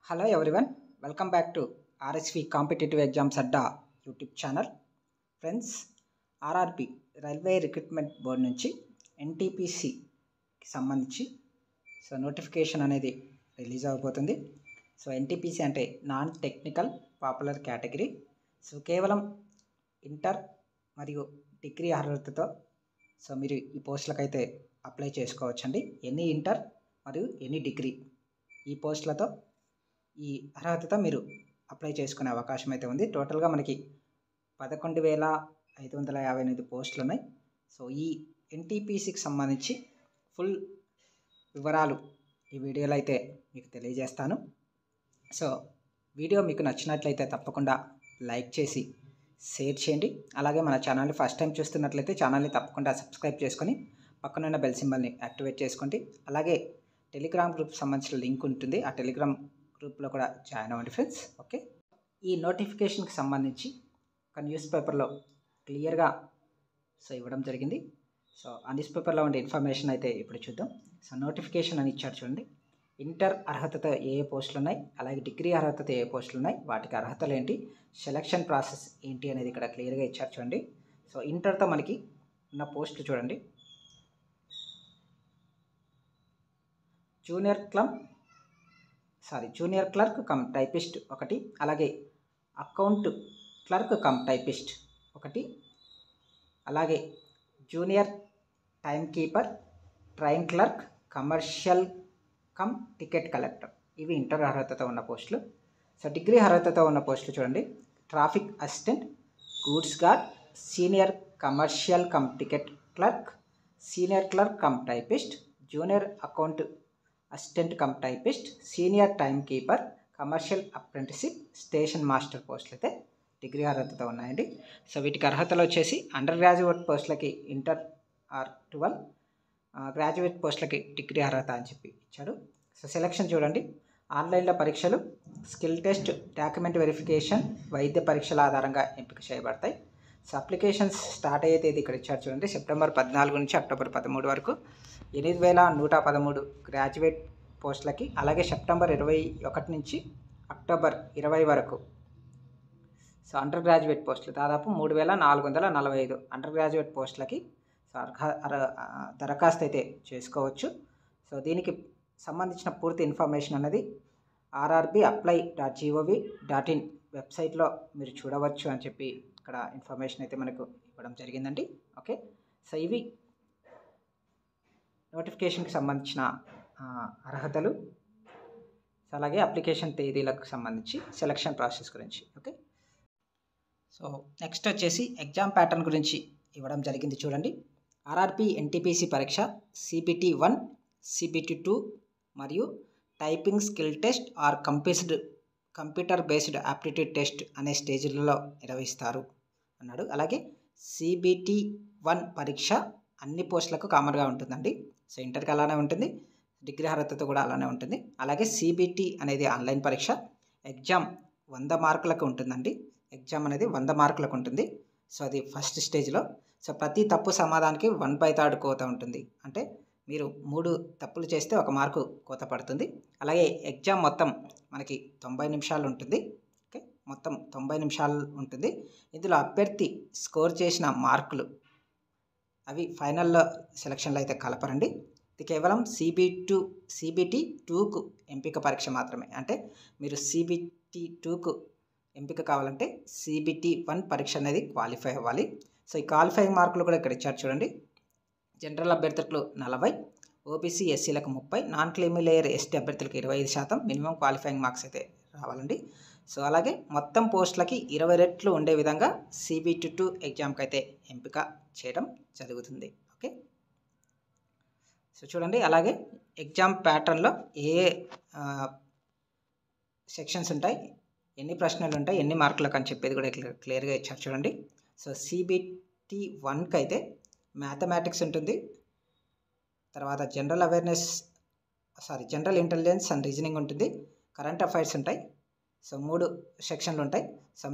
Hello everyone, welcome back to RSV Competitive Exams Adda YouTube channel. Friends, RRB railway recruitment board నుంచి ఎన్టీపీసీకి సంబంధించి notification అనేది release అవబోతుంది. NTPC అంటే non technical popular category. కేవలం inter మరియు degree అర్హతతో మీరు ఈ పోస్టులకు అయితే అప్లై చేసుకోవచ్చండి. ఎనీ ఇంటర్ మరియు ఎనీ డిగ్రీ ఈ పోస్టులతో ఈ అర్హతతో మీరు అప్లై చేసుకునే అవకాశం అయితే ఉంది. టోటల్గా మనకి 11,558 పోస్టులు ఉన్నాయి. ఈ ఎన్టీపీసీకి సంబంధించి ఫుల్ వివరాలు ఈ వీడియోలో అయితే మీకు తెలియజేస్తాను. వీడియో మీకు నచ్చినట్లయితే తప్పకుండా లైక్ చేసి షేర్ చేయండి. అలాగే మన ఛానల్ని ఫస్ట్ టైం చూస్తున్నట్లయితే ఛానల్ని తప్పకుండా సబ్స్క్రైబ్ చేసుకొని పక్కనున్న బెల్ సింబల్ని యాక్టివేట్ చేసుకోండి. అలాగే టెలిగ్రామ్ గ్రూప్ సంబంధించిన లింక్ ఉంటుంది, ఆ టెలిగ్రామ్ గ్రూప్లో కూడా జాయిన్ అవ్వండి ఫ్రెండ్స్. ఓకే, ఈ నోటిఫికేషన్కి సంబంధించి ఒక న్యూస్ పేపర్లో క్లియర్గా ఇవ్వడం జరిగింది. ఆ న్యూస్ పేపర్లో ఉండే ఇన్ఫర్మేషన్ అయితే ఇప్పుడు చూద్దాం. నోటిఫికేషన్ అని ఇచ్చారు చూడండి. ఇంటర్ అర్హతతో ఏ పోస్టులు ఉన్నాయి, అలాగే డిగ్రీ అర్హతతో ఏ పోస్టులు ఉన్నాయి, వాటికి అర్హతలు ఏంటి, సెలక్షన్ ప్రాసెస్ ఏంటి అనేది ఇక్కడ క్లియర్గా ఇచ్చారు చూడండి. ఇంటర్తో మనకి ఉన్న పోస్టులు చూడండి. జూనియర్ క్లర్క్ కమ్ టైపిస్ట్ ఒకటి, అలాగే అకౌంట్ క్లర్క్ కమ్ టైపిస్ట్ ఒకటి, అలాగే junior time keeper, train clerk, commercial come ticket collector. ఇవి ఇంటర్ అర్హతతో ఉన్న పోస్టులు. డిగ్రీ అర్హతతో ఉన్న పోస్టులు చూడండి. Traffic assistant, goods guard, senior commercial come ticket clerk, senior clerk cum typist, junior account assistant cum typist, senior time keeper, commercial apprenticeship, station master పోస్టులు అయితే డిగ్రీ అర్హతతో ఉన్నాయండి. వీటికి అర్హతలు వచ్చేసి అండర్ గ్రాడ్యుయేట్ పోస్టులకి ఇంటర్ ఆర్ 12, గ్రాడ్యుయేట్ పోస్టులకి degree అర్హత అని చెప్పి ఇచ్చాడు. సెలక్షన్ చూడండి. ఆన్లైన్లో పరీక్షలు, స్కిల్ టెస్ట్, డాక్యుమెంట్ వెరిఫికేషన్, వైద్య పరీక్షల ఆధారంగా ఎంపిక చేయబడతాయి. అప్లికేషన్స్ స్టార్ట్ అయ్యే తేదీ ఇక్కడ ఇచ్చారు చూడండి. సెప్టెంబర్ 14 నుంచి అక్టోబర్ 13 వరకు 8,113 గ్రాడ్యుయేట్ పోస్టులకి, అలాగే సెప్టెంబర్ 21 నుంచి అక్టోబర్ 20 వరకు అండర్ గ్రాడ్యుయేట్ పోస్టులు దాదాపు 3,445 అండర్ గ్రాడ్యుయేట్ పోస్టులకి దరఖాస్తు అయితే చేసుకోవచ్చు. దీనికి సంబంధించిన పూర్తి ఇన్ఫర్మేషన్ అనేది rrbapply.gov.in వెబ్సైట్లో మీరు చూడవచ్చు అని చెప్పి ఇక్కడ ఇన్ఫర్మేషన్ అయితే మనకు ఇవ్వడం జరిగిందండి. ఓకే, ఇవి నోటిఫికేషన్కి సంబంధించిన అర్హతలు, అలాగే అప్లికేషన్ తేదీలకు సంబంధించి సెలక్షన్ ప్రాసెస్ గురించి. ఓకే, నెక్స్ట్ వచ్చేసి ఎగ్జామ్ ప్యాటర్న్ గురించి ఇవ్వడం జరిగింది చూడండి. ఆర్ఆర్బి ఎన్టీపీసీ పరీక్ష CBT 1, CBT 2 మరియు typing skill test or computer based aptitude test అనే స్టేజ్లలో నిర్వహిస్తారు అన్నాడు. అలాగే CBT 1 పరీక్ష అన్ని పోస్టులకు కామన్గా ఉంటుందండి. ఇంటర్కి అలానే ఉంటుంది, డిగ్రీ అర్హతతో కూడా అలానే ఉంటుంది. అలాగే CBT అనేది ఆన్లైన్ పరీక్ష. ఎగ్జామ్ 100 మార్కులకు ఉంటుందండి. ఎగ్జామ్ అనేది 100 మార్కులకు ఉంటుంది. అది ఫస్ట్ స్టేజ్లో. ప్రతి తప్పు సమాధానానికి 1/3 కోత ఉంటుంది. అంటే మీరు 3 తప్పులు చేస్తే 1 మార్కు కోత పడుతుంది. అలాగే ఎగ్జామ్ మొత్తం మనకి 90 నిమిషాలు ఉంటుంది. ఓకే, మొత్తం 90 నిమిషాలు ఉంటుంది. ఇందులో అభ్యర్థి స్కోర్ చేసిన మార్కులు అవి ఫైనల్లో సెలక్షన్లో అయితే కలపరండి. ఇది కేవలం CBT 2కు ఎంపిక పరీక్ష మాత్రమే. అంటే మీరు CBT 2కు ఎంపిక కావాలంటే CBT 1 పరీక్ష అనేది క్వాలిఫై అవ్వాలి. ఈ క్వాలిఫైయింగ్ మార్కులు కూడా ఇక్కడ ఇచ్చారు చూడండి. జనరల్ అభ్యర్థులకు 40, OBC SCలకు 30, non creamy layer ST అభ్యర్థులకు 25% మినిమం క్వాలిఫైయింగ్ మార్క్స్ అయితే రావాలండి. అలాగే మొత్తం పోస్టులకి 20 రెట్లు ఉండే విధంగా CBT 2 ఎగ్జామ్కి అయితే ఎంపిక చేయడం జరుగుతుంది. ఓకే, చూడండి. అలాగే ఎగ్జామ్ ప్యాటర్న్లో ఏ సెక్షన్స్ ఉంటాయి, ఎన్ని ప్రశ్నలు ఉంటాయి, ఎన్ని మార్కులకు అని చెప్పేది కూడా క్లియర్గా ఇచ్చారు చూడండి. CBT 1కి అయితే మ్యాథమెటిక్స్ ఉంటుంది, తర్వాత జనరల్ ఇంటెలిజెన్స్ అండ్ రీజనింగ్ ఉంటుంది, కరెంట్ అఫైర్స్ ఉంటాయి. 3 సెక్షన్లు ఉంటాయి.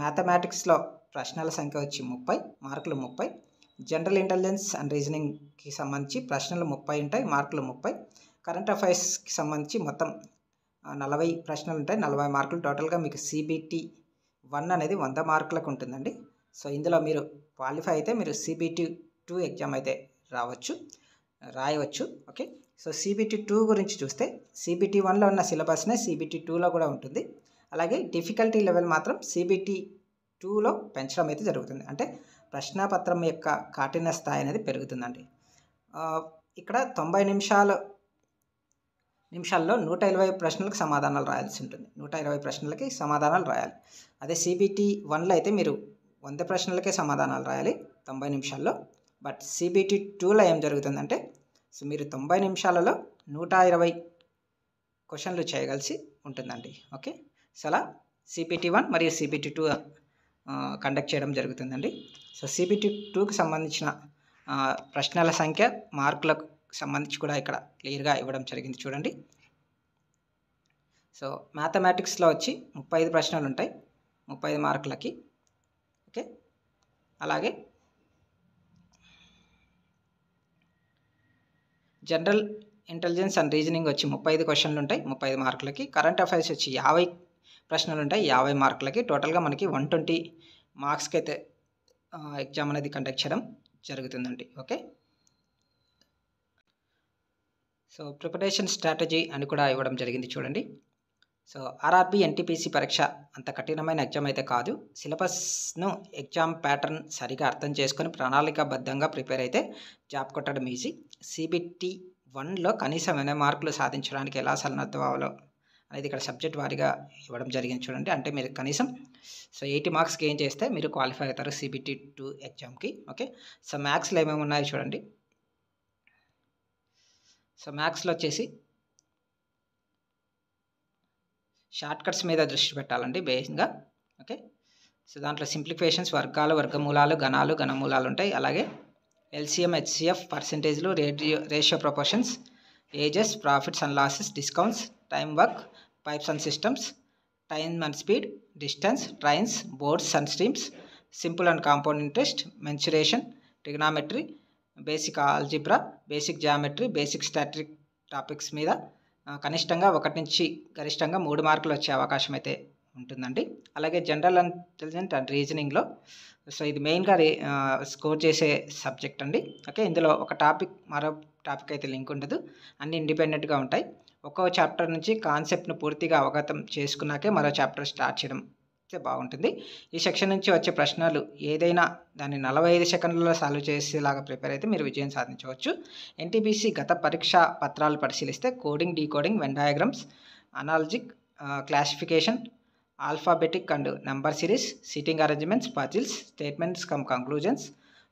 మ్యాథమెటిక్స్లో ప్రశ్నల సంఖ్య వచ్చి 30, మార్కులు 30. జనరల్ ఇంటెలిజెన్స్ అండ్ రీజనింగ్కి సంబంధించి ప్రశ్నలు 30 ఉంటాయి, మార్కులు 30. కరెంట్ అఫైర్స్కి సంబంధించి మొత్తం 40 ప్రశ్నలు ఉంటాయి. 40 మార్కులు టోటల్గా మీకు CBT 1 అనేది 100 మార్కులకు ఉంటుందండి. సో ఇందులో మీరు క్వాలిఫై అయితే మీరు CBT 2 ఎగ్జామ్ అయితే రాయవచ్చు. ఓకే. సో CBT 2 గురించి చూస్తే CBT 1లో ఉన్న సిలబస్నే CBT 2లో కూడా ఉంటుంది. అలాగే డిఫికల్టీ లెవెల్ మాత్రం CBT 2లో పెంచడం అయితే జరుగుతుంది. అంటే ప్రశ్నాపత్రం యొక్క కాఠిన్య స్థాయి అనేది పెరుగుతుందండి. ఇక్కడ 90 నిమిషాల్లో 120 ప్రశ్నలకు సమాధానాలు రాయాల్సి ఉంటుంది. 120 ప్రశ్నలకి సమాధానాలు రాయాలి. అదే CBT 1లో అయితే మీరు 100 ప్రశ్నలకే సమాధానాలు రాయాలి 90 నిమిషాల్లో. బట్ CBT 2లో ఏం జరుగుతుందంటే సో మీరు 90 నిమిషాలలో 120 క్వశ్చన్లు చేయగలిసి ఉంటుందండి. ఓకే. సో అలా CBT 1 మరియు CBT 2 కండక్ట్ చేయడం జరుగుతుందండి. సో CBT 2కి సంబంధించిన ప్రశ్నల సంఖ్య, మార్కులకు సంబంధించి కూడా ఇక్కడ క్లియర్గా ఇవ్వడం జరిగింది చూడండి. సో మ్యాథమెటిక్స్లో వచ్చి 35 ప్రశ్నలు ఉంటాయి 35 మార్కులకి. ఓకే. అలాగే జనరల్ ఇంటెలిజెన్స్ అండ్ రీజనింగ్ వచ్చి 35 క్వశ్చన్లు ఉంటాయి 35 మార్కులకి. కరెంట్ అఫైర్స్ వచ్చి 50 ప్రశ్నలు ఉంటాయి 50 మార్కులకి. టోటల్గా మనకి 120 మార్క్స్కి అయితే ఎగ్జామ్ అనేది కండక్ట్ చేయడం జరుగుతుందండి. ఓకే. సో ప్రిపరేషన్ స్ట్రాటజీ అని కూడా ఇవ్వడం జరిగింది చూడండి. సో RRB NTPC పరీక్ష అంత కఠినమైన ఎగ్జామ్ అయితే కాదు. సిలబస్ను ఎగ్జామ్ ప్యాటర్న్ సరిగా అర్థం చేసుకొని ప్రణాళికాబద్ధంగా ప్రిపేర్ అయితే జాబ్ కొట్టడం ఈజీ. CBT 1లో కనీసం 80 మార్కులు సాధించడానికి ఎలా సన్నద్ధం అవ్వాలో అనేది ఇక్కడ సబ్జెక్ట్ వారీగా ఇవ్వడం జరిగింది చూడండి. అంటే మీరు కనీసం 80 మార్క్స్ గెయిన్ చేస్తే మీరు క్వాలిఫై అవుతారు CBT 2 ఎగ్జామ్కి. ఓకే. సో మ్యాథ్స్లో ఏమేమి ఉన్నాయో చూడండి. సో మ్యాథ్స్లో వచ్చేసి షార్ట్ కట్స్ మీద దృష్టి పెట్టాలండి బేసిక్గా. ఓకే. సో దాంట్లో సింప్లిఫికేషన్స్, వర్గాలు, వర్గమూలాలు, గణాలు, ఘనమూలాలు ఉంటాయి. అలాగే LCM, HCF, పర్సెంటేజ్లు, ratio proportions, ages, profits and losses, discounts, time work, pipes and systems, time and speed, distance, trains, boards and streams, simple and compound interest, mensuration, trigonometry, basic algebra, basic geometry, basic static topics మీద కనిష్టంగా 1 నుంచి గరిష్టంగా 3 మార్కులు వచ్చే అవకాశం అయితే ఉంటుందండి. అలాగే జనరల్ ఇంటెలిజెన్స్ అండ్ రీజనింగ్లో సో ఇది మెయిన్గా స్కోర్ చేసే సబ్జెక్ట్ అండి. ఓకే. ఇందులో ఒక టాపిక్ మరో టాపిక్ అయితే లింక్ ఉండదు, అన్నీ ఇండిపెండెంట్గా ఉంటాయి. ఒక్కో చాప్టర్ నుంచి కాన్సెప్ట్ను పూర్తిగా అవగతం చేసుకున్నాకే మరో చాప్టర్ స్టార్ట్ చేయడం బాగుంటుంది. ఈ సెక్షన్ నుంచి వచ్చే ప్రశ్నలు ఏదైనా దాన్ని 45 సెకండ్లలో సాల్వ్ చేసేలాగా ప్రిపేర్ అయితే మీరు విజయం సాధించవచ్చు. NTPC గత పరీక్షా పత్రాలు పరిశీలిస్తే coding, decoding, Venn diagrams, analogic, classification, alphabetic and number series, seating arrangements, puzzles, statements cum conclusions,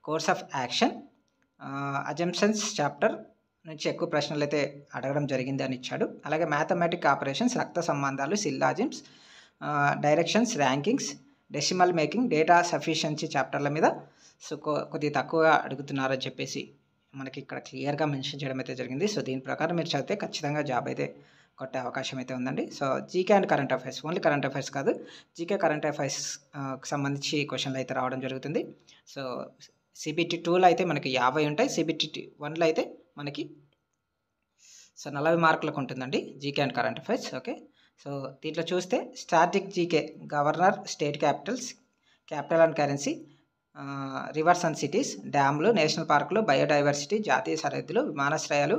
course of action, assumptions chapter నుంచి ఎక్కువ ప్రశ్నలు అయితే అడగడం జరిగింది అని ఇచ్చాడు. అలాగే మ్యాథమెటిక్ ఆపరేషన్స్, రక్త సంబంధాలు, syllogisms, directions, rankings, decimal making, data sufficiency చాప్టర్ల మీద సో కొద్దిగా తక్కువగా అడుగుతున్నారని చెప్పేసి మనకి ఇక్కడ క్లియర్గా మెన్షన్ చేయడం అయితే జరిగింది. సో దీని ప్రకారం మీరు చదివితే ఖచ్చితంగా జాబ్ అయితే కొట్టే అవకాశం అయితే ఉందండి. So GK and current affairs, only current affairs కాదు, జీకే కరెంట్ అఫైర్స్కి సంబంధించి క్వశ్చన్లు అయితే రావడం జరుగుతుంది. సో CBT 2లో అయితే మనకి 50 ఉంటాయి, CBT 1లో అయితే మనకి సో 40 మార్కులకు ఉంటుందండి GK and current affairs. Okay. So దీంట్లో చూస్తే static GK, governor, state capitals, capital and currency, rivers and cities, డ్యామ్లు, నేషనల్ పార్కులు, బయోడైవర్సిటీ, జాతీయ సరిహద్దులు, విమానాశ్రయాలు,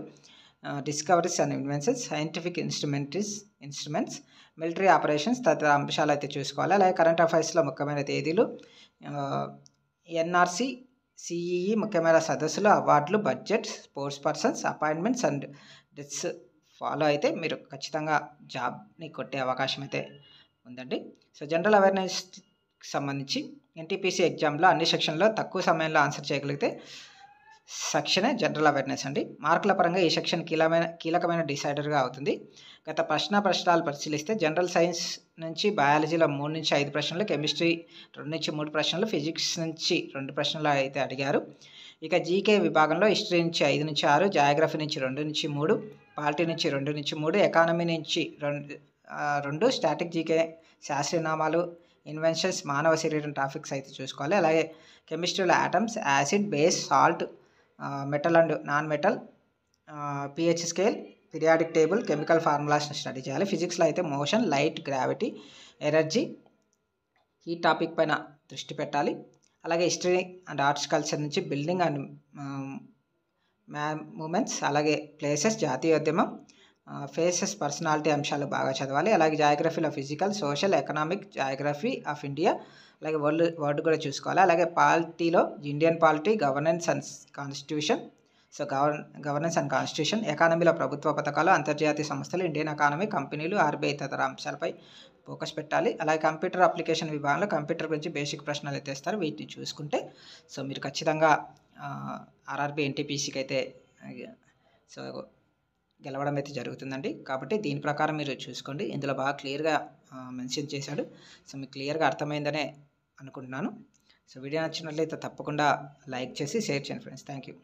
discoveries and inventions, scientific instruments, military operations తదితర అంశాలు అయితే చూసుకోవాలి. అలాగే కరెంట్ అఫైర్స్లో ముఖ్యమైన తేదీలు, NRC, CEE ముఖ్యమైన సదస్సులు, అవార్డులు, budget, sports persons, appointments and deaths follow అయితే మీరు ఖచ్చితంగా జాబ్ని కొట్టే అవకాశం అయితే ఉందండి. సో జనరల్ అవేర్నెస్కి సంబంధించి NTPC ఎగ్జామ్లో అన్ని సెక్షన్లో తక్కువ సమయంలో ఆన్సర్ చేయగలిగితే సెక్షనే జనరల్ అవేర్నెస్ అండి. మార్కుల పరంగా ఈ సెక్షన్ కీలకమైన డిసైడర్గా అవుతుంది. గత ప్రశ్నలు పరిశీలిస్తే జనరల్ సైన్స్ నుంచి బయాలజీలో 3 నుంచి 5 ప్రశ్నలు, కెమిస్ట్రీ 2 నుంచి 3 ప్రశ్నలు, ఫిజిక్స్ నుంచి 2 ప్రశ్నలు అయితే అడిగారు. ఇక జీకే విభాగంలో హిస్టరీ నుంచి 5 నుంచి 6, జాగ్రఫీ నుంచి 2 నుంచి 3, పాలిటీ నుంచి 2 నుంచి 3, ఎకానమీ నుంచి 2, స్టాటిక్ జీకే, శాస్త్రీయనామాలు, ఇన్వెన్షన్స్, మానవ శరీరం టాపిక్స్ అయితే చూసుకోవాలి. అలాగే కెమిస్ట్రీలో atoms, acid, base, salt, metal and non metal, pH scale, periodic table, chemical ఫార్ములాస్ని స్టడీ చేయాలి. ఫిజిక్స్లో అయితే మోషన్, లైట్, గ్రావిటీ, ఎనర్జీ ఈ టాపిక్ పైన దృష్టి పెట్టాలి. అలాగే హిస్టరీ అండ్ ఆర్ట్స్ కల్చర్ నుంచి బిల్డింగ్ అండ్ మూమెంట్స్, అలాగే ప్లేసెస్, జాతీయోద్యమం, ఫేసెస్, పర్సనాలిటీ అంశాలు బాగా చదవాలి. అలాగే జాగ్రఫీలో physical, social, economic, geography of India, అలాగే వరల్డ్ కూడా చూసుకోవాలి. అలాగే పాలిటీలో Indian polity, governance and constitution, so governance and constitution, ఎకానమీలో ప్రభుత్వ పథకాలు, అంతర్జాతీయ సంస్థలు, ఇండియన్ ఎకానమీ, కంపెనీలు, ఆర్బీఐ తదితర అంశాలపై ఫోకస్ పెట్టాలి. అలాగే కంప్యూటర్ అప్లికేషన్ విభాగంలో కంప్యూటర్ గురించి బేసిక్ ప్రశ్నలు ఎత్తేస్తారు. వీటిని చూసుకుంటే సో మీరు ఖచ్చితంగా ఆర్ఆర్బీ ఎన్టీపీసీకి అయితే సో గెలవడం అయితే జరుగుతుందండి. కాబట్టి దీని ప్రకారం మీరు చూసుకోండి. ఇందులో బాగా క్లియర్గా మెన్షన్ చేశాడు. సో మీకు క్లియర్గా అర్థమైందనే అనుకుంటున్నాను. సో వీడియో నచ్చినట్లయితే తప్పకుండా లైక్ చేసి షేర్ చేయండి ఫ్రెండ్స్. Thank you.